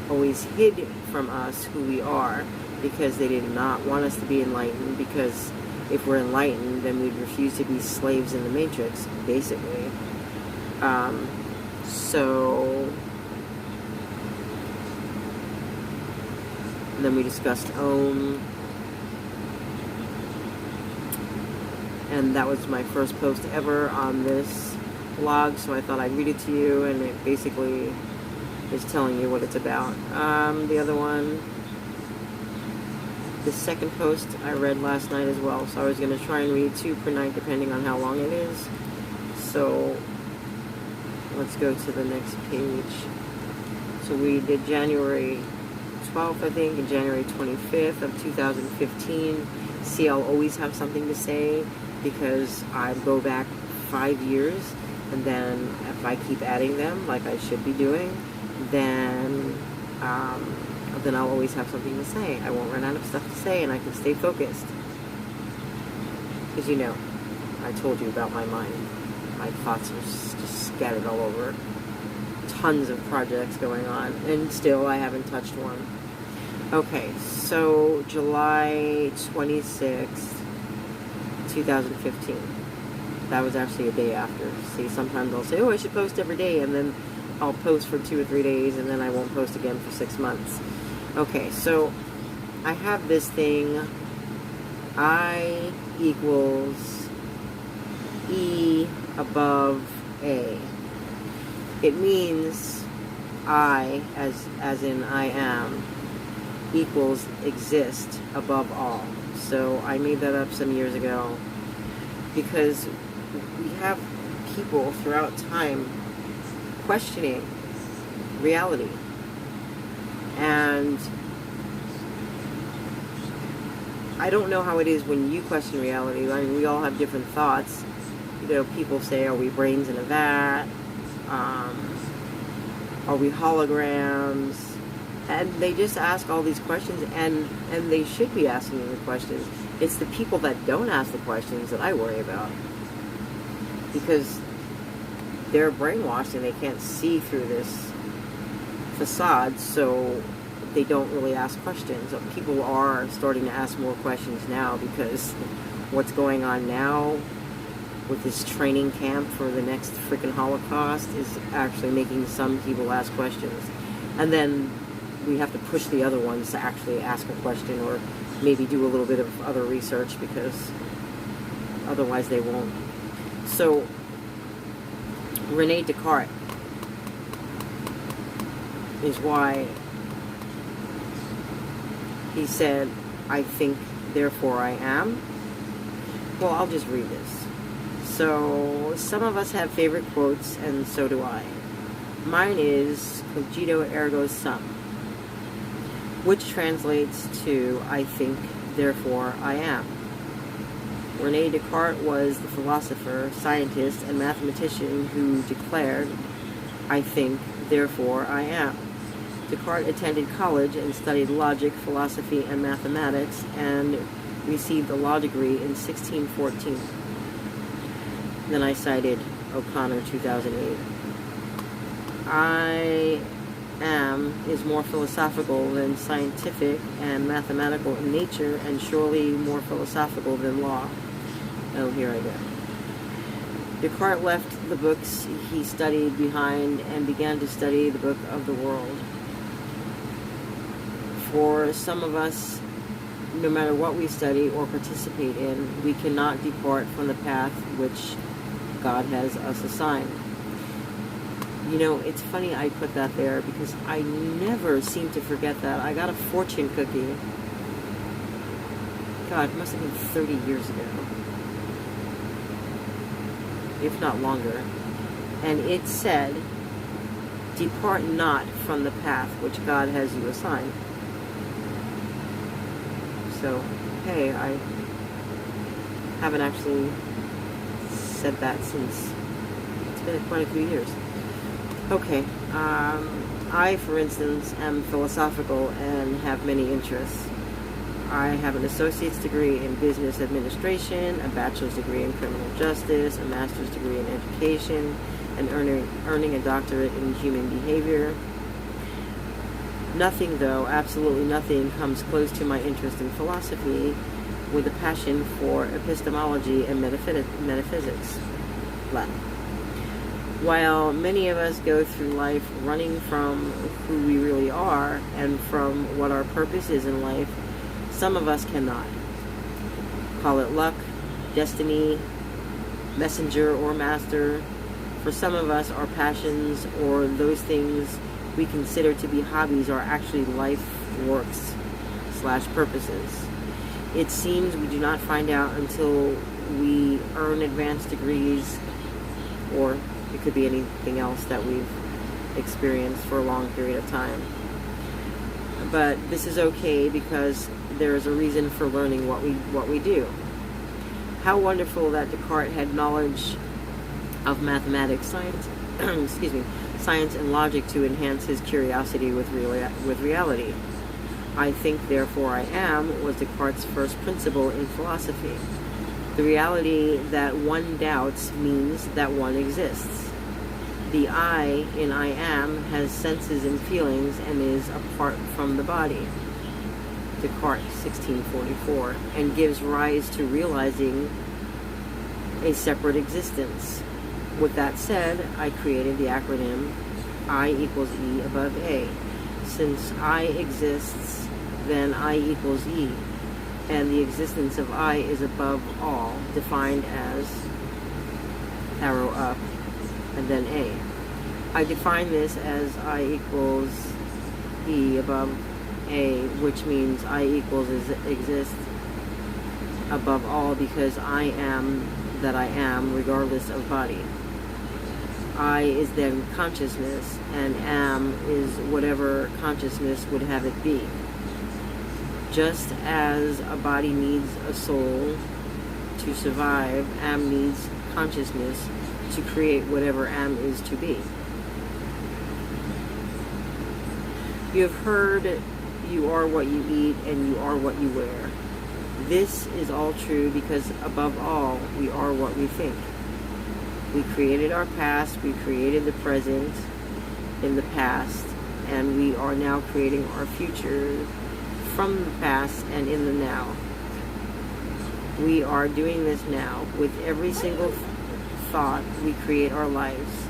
always hid from us who we are, because they did not want us to be enlightened, because if we're enlightened, then we'd refuse to be slaves in the Matrix, basically. So then we discussed Om, and that was my first post ever on this blog, so I thought I'd read it to you, and it basically is telling you what it's about. The other one, the second post, I read last night as well, so I was going to try and read 2 per night depending on how long it is. So let's go to the next page. So we did January 12th, I think, and January 25th of 2015. See, I'll always have something to say, because I go back 5 years, and then if I keep adding them like I should be doing, then I'll always have something to say. I won't run out of stuff to say, and I can stay focused. Because, you know, I told you about my mind. My thoughts are just scattered all over. tons of projects going on, and still I haven't touched one. Okay, so July 26th, 2015. That was actually a day after. See, sometimes I'll say, oh, I should post every day, and then I'll post for 2 or 3 days, and then I won't post again for 6 months. Okay, so I have this thing, I equals E above A. It means I, as in I am, equals exist above all. So I made that up some years ago because we have people throughout time questioning reality. And I don't know how it is when you question reality. I mean, we all have different thoughts. You know, people say, are we brains in a vat? Are we holograms? And they just ask all these questions, and they should be asking the questions. It's the people that don't ask the questions that I worry about. Because they're brainwashed and they can't see through this facade, so they don't really ask questions. People are starting to ask more questions now because what's going on now with this training camp for the next freaking Holocaust is actually making some people ask questions. And then we have to push the other ones to actually ask a question or maybe do a little bit of other research because otherwise they won't. So, Rene Descartes is why he said, I think, therefore I am. Well, I'll just read this. So, some of us have favorite quotes, and so do I. Mine is, cogito ergo sum, which translates to, I think, therefore I am. Rene Descartes was the philosopher, scientist, and mathematician who declared, I think, therefore I am. Descartes attended college and studied logic, philosophy, and mathematics, and received a law degree in 1614. Then I cited O'Connor, 2008. I am is more philosophical than scientific and mathematical in nature, and surely more philosophical than law. Oh, here I go. Descartes left the books he studied behind and began to study the book of the world. For some of us, no matter what we study or participate in, we cannot depart from the path which God has us assigned. You know, it's funny I put that there because I never seem to forget that. I got a fortune cookie. God, it must have been 30 years ago. If not longer. And it said, depart not from the path which God has you assigned. So, hey, I haven't actually said that since it's been quite a few years. Okay, I, for instance, am philosophical and have many interests. I have an associate's degree in business administration, a bachelor's degree in criminal justice, a master's degree in education, and earning a doctorate in human behavior. Nothing, though, absolutely nothing, comes close to my interest in philosophy with a passion for epistemology and metaphysics. Latin. While many of us go through life running from who we really are and from what our purpose is in life, some of us cannot. Call it luck, destiny, messenger, or master. For some of us, our passions or those things we consider to be hobbies are actually life works / purposes. It seems we do not find out until we earn advanced degrees, or it could be anything else that we've experienced for a long period of time. But this is okay because there is a reason for learning what we do. How wonderful that Descartes had knowledge of mathematics, science, science and logic to enhance his curiosity with reality. I think, therefore I am, was Descartes' first principle in philosophy. The reality that one doubts means that one exists. The I in I am has senses and feelings and is apart from the body. Descartes, 1644, and gives rise to realizing a separate existence. With that said, I created the acronym I equals E above A. Since I exists, then I equals E, and the existence of I is above all, defined as arrow up and then A. I define this as I equals E above A, which means I equals exists above all because I am that I am regardless of body. I is then consciousness, and am is whatever consciousness would have it be. Just as a body needs a soul to survive, am needs consciousness to create whatever am is to be. You have heard, you are what you eat and you are what you wear. This is all true because above all, we are what we think. We created our past, we created the present in the past, and we are now creating our future from the past and in the now. We are doing this now. With every single thought, we create our lives.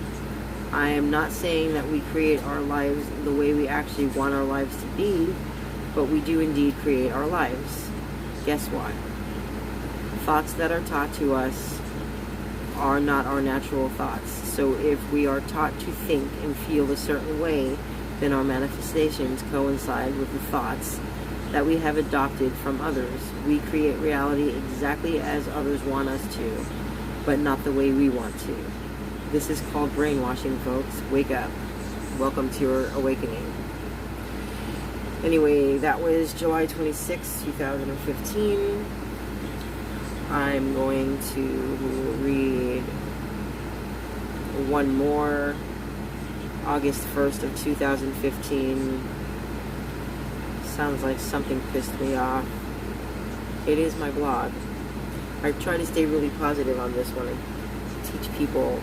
I am not saying that we create our lives the way we actually want our lives to be, but we do indeed create our lives. Guess what? Thoughts that are taught to us are not our natural thoughts. So if we are taught to think and feel a certain way, then our manifestations coincide with the thoughts that we have adopted from others. We create reality exactly as others want us to, but not the way we want to. This is called brainwashing, folks. Wake up. Welcome to your awakening. Anyway, that was July 26, 2015. I'm going to read one more. August 1st of 2015. Sounds like something pissed me off. It is my blog. I try to stay really positive on this one and teach people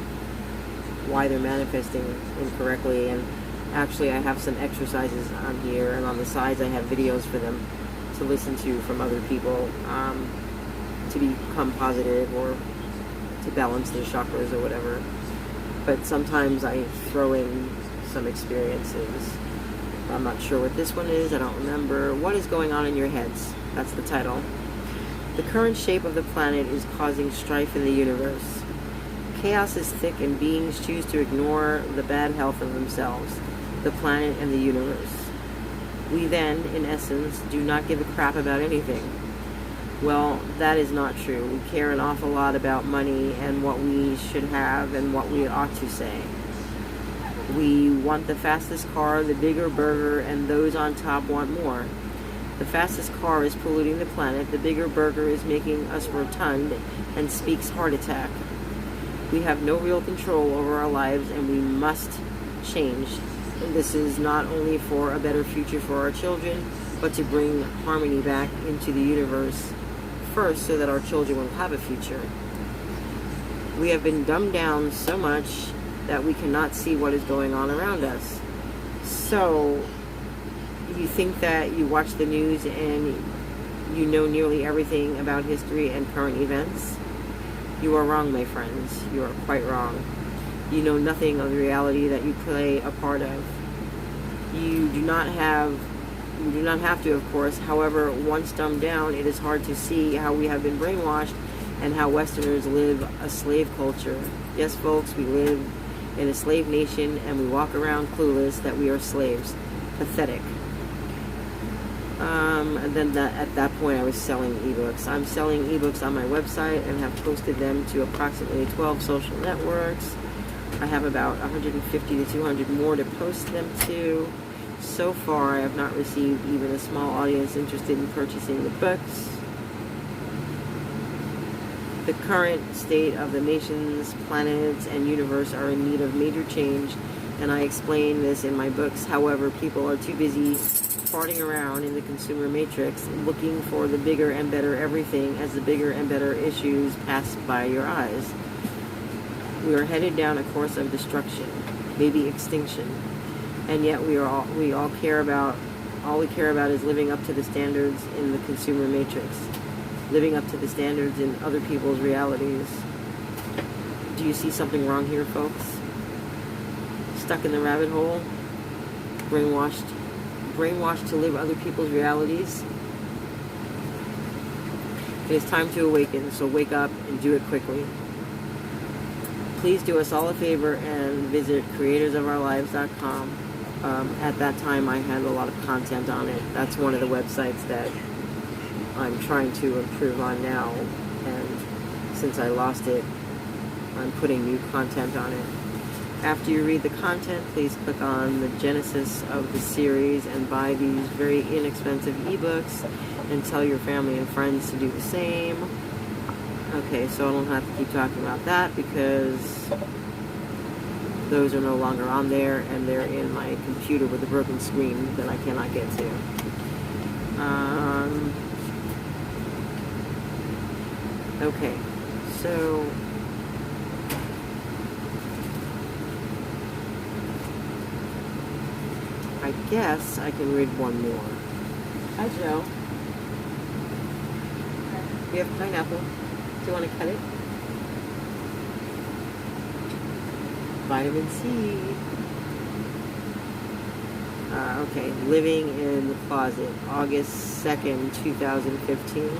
why they're manifesting incorrectly. And actually I have some exercises on here, and on the sides I have videos for them to listen to from other people to become positive or to balance their chakras or whatever. But sometimes I throw in some experiences. I'm not sure what this one is. I don't remember. What is going on in your heads? That's the title. The current shape of the planet is causing strife in the universe. Chaos is thick and beings choose to ignore the bad health of themselves, the planet, and the universe. We then, in essence, do not give a crap about anything. Well, that is not true. We care an awful lot about money and what we should have and what we ought to say. We want the fastest car, the bigger burger, and those on top want more. The fastest car is polluting the planet. The bigger burger is making us rotund and speaks heart attack. We have no real control over our lives, and we must change. And this is not only for a better future for our children, but to bring harmony back into the universe first so that our children will have a future. We have been dumbed down so much that we cannot see what is going on around us. So, you think that you watch the news and you know nearly everything about history and current events? You are wrong, my friends. You are quite wrong. You know nothing of the reality that you play a part of. You do not have to, of course. However, once dumbed down, it is hard to see how we have been brainwashed and how Westerners live a slave culture. Yes, folks, we live in a slave nation and we walk around clueless that we are slaves. Pathetic. And then at that point, I was selling ebooks. I'm selling ebooks on my website and have posted them to approximately 12 social networks. I have about 150 to 200 more to post them to. So far, I have not received even a small audience interested in purchasing the books. The current state of the nations, planets, and universe are in need of major change, and I explain this in my books. However, people are too busy farting around in the consumer matrix, looking for the bigger and better everything as the bigger and better issues pass by your eyes. We are headed down a course of destruction. maybe extinction. And yet we all care about, all we care about is living up to the standards in the consumer matrix, living up to the standards in other people's realities. Do you see something wrong here, folks? Stuck in the rabbit hole, brainwashed to live other people's realities. It is time to awaken, so wake up and do it quickly. Please do us all a favor and visit creatorsofourlives.com. At that time, I had a lot of content on it. That's one of the websites that I'm trying to improve on now, and since I lost it, I'm putting new content on it. After you read the content, please click on the genesis of the series and buy these very inexpensive ebooks and tell your family and friends to do the same. Okay, so I don't have to keep talking about that because those are no longer on there and they're in my computer with a broken screen that I cannot get to. Okay, so I guess I can read one more. Hi, Joe. You have pineapple. Do you want to cut it? Vitamin C. Okay, living in the closet, August 2nd, 2015.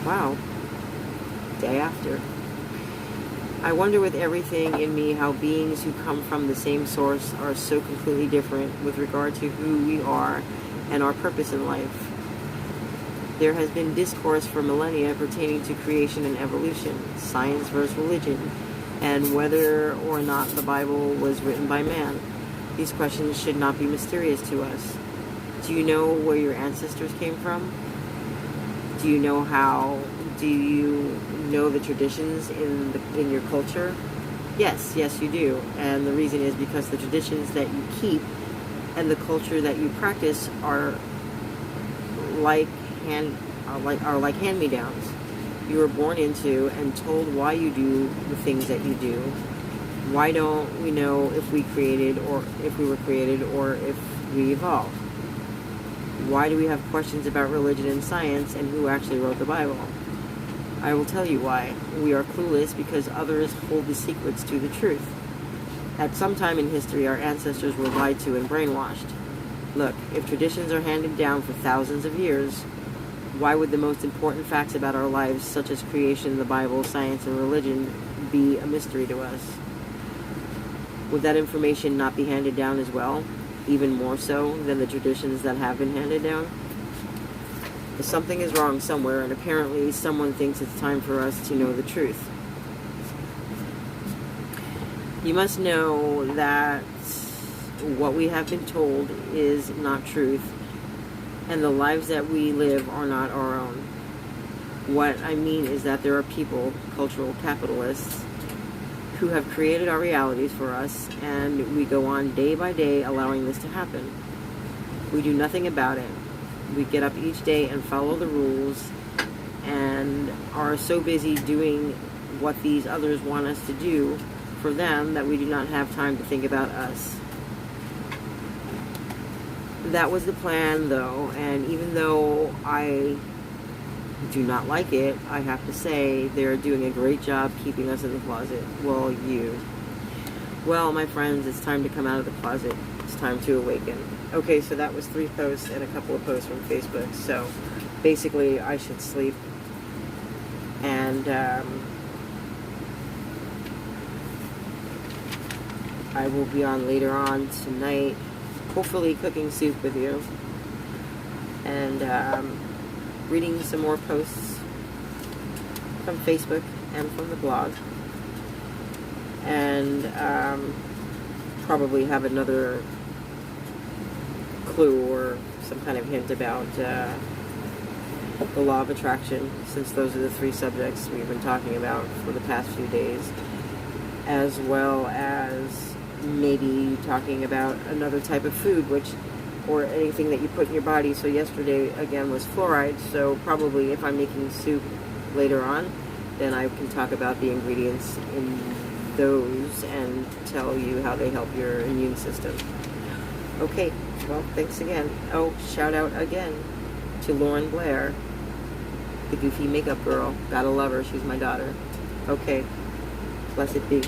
Wow. Day after. I wonder with everything in me how beings who come from the same source are so completely different with regard to who we are and our purpose in life. There has been discourse for millennia pertaining to creation and evolution, science versus religion, and whether or not the Bible was written by man. These questions should not be mysterious to us. Do you know where your ancestors came from? Do you know the traditions in your culture? Yes, you do. And the reason is because the traditions that you keep and the culture that you practice are like hand-me-downs. You were born into and told why you do the things that you do. Why don't we know if we were created or if we evolved? Why do we have questions about religion and science and who actually wrote the Bible? I will tell you why. We are clueless because others hold the secrets to the truth. At some time in history, our ancestors were lied to and brainwashed. Look, if traditions are handed down for thousands of years, why would the most important facts about our lives, such as creation, the Bible, science, and religion, be a mystery to us? Would that information not be handed down as well, even more so than the traditions that have been handed down? Something is wrong somewhere, and apparently someone thinks it's time for us to know the truth. You must know that what we have been told is not truth, and the lives that we live are not our own. What I mean is that there are people, cultural capitalists, who have created our realities for us, and we go on day by day allowing this to happen. We do nothing about it. We get up each day and follow the rules and are so busy doing what these others want us to do for them that we do not have time to think about us. That was the plan, though, and even though I do not like it, I have to say they're doing a great job keeping us in the closet. Well, my friends, it's time to come out of the closet. It's time to awaken. Okay, so that was 3 posts and a couple of posts from Facebook. So basically, I should sleep. And I will be on later on tonight, hopefully cooking soup with you. And reading some more posts from Facebook and from the blog. And probably have another clue or some kind of hint about the law of attraction, since those are the 3 subjects we've been talking about for the past few days, as well as maybe talking about another type of food, or anything that you put in your body. So yesterday again was fluoride, so probably if I'm making soup later on, then I can talk about the ingredients in those and tell you how they help your immune system. Okay, well, thanks again. Oh, shout out again to Lauren Blair, the goofy makeup girl. Gotta love her. She's my daughter. Okay, blessed be.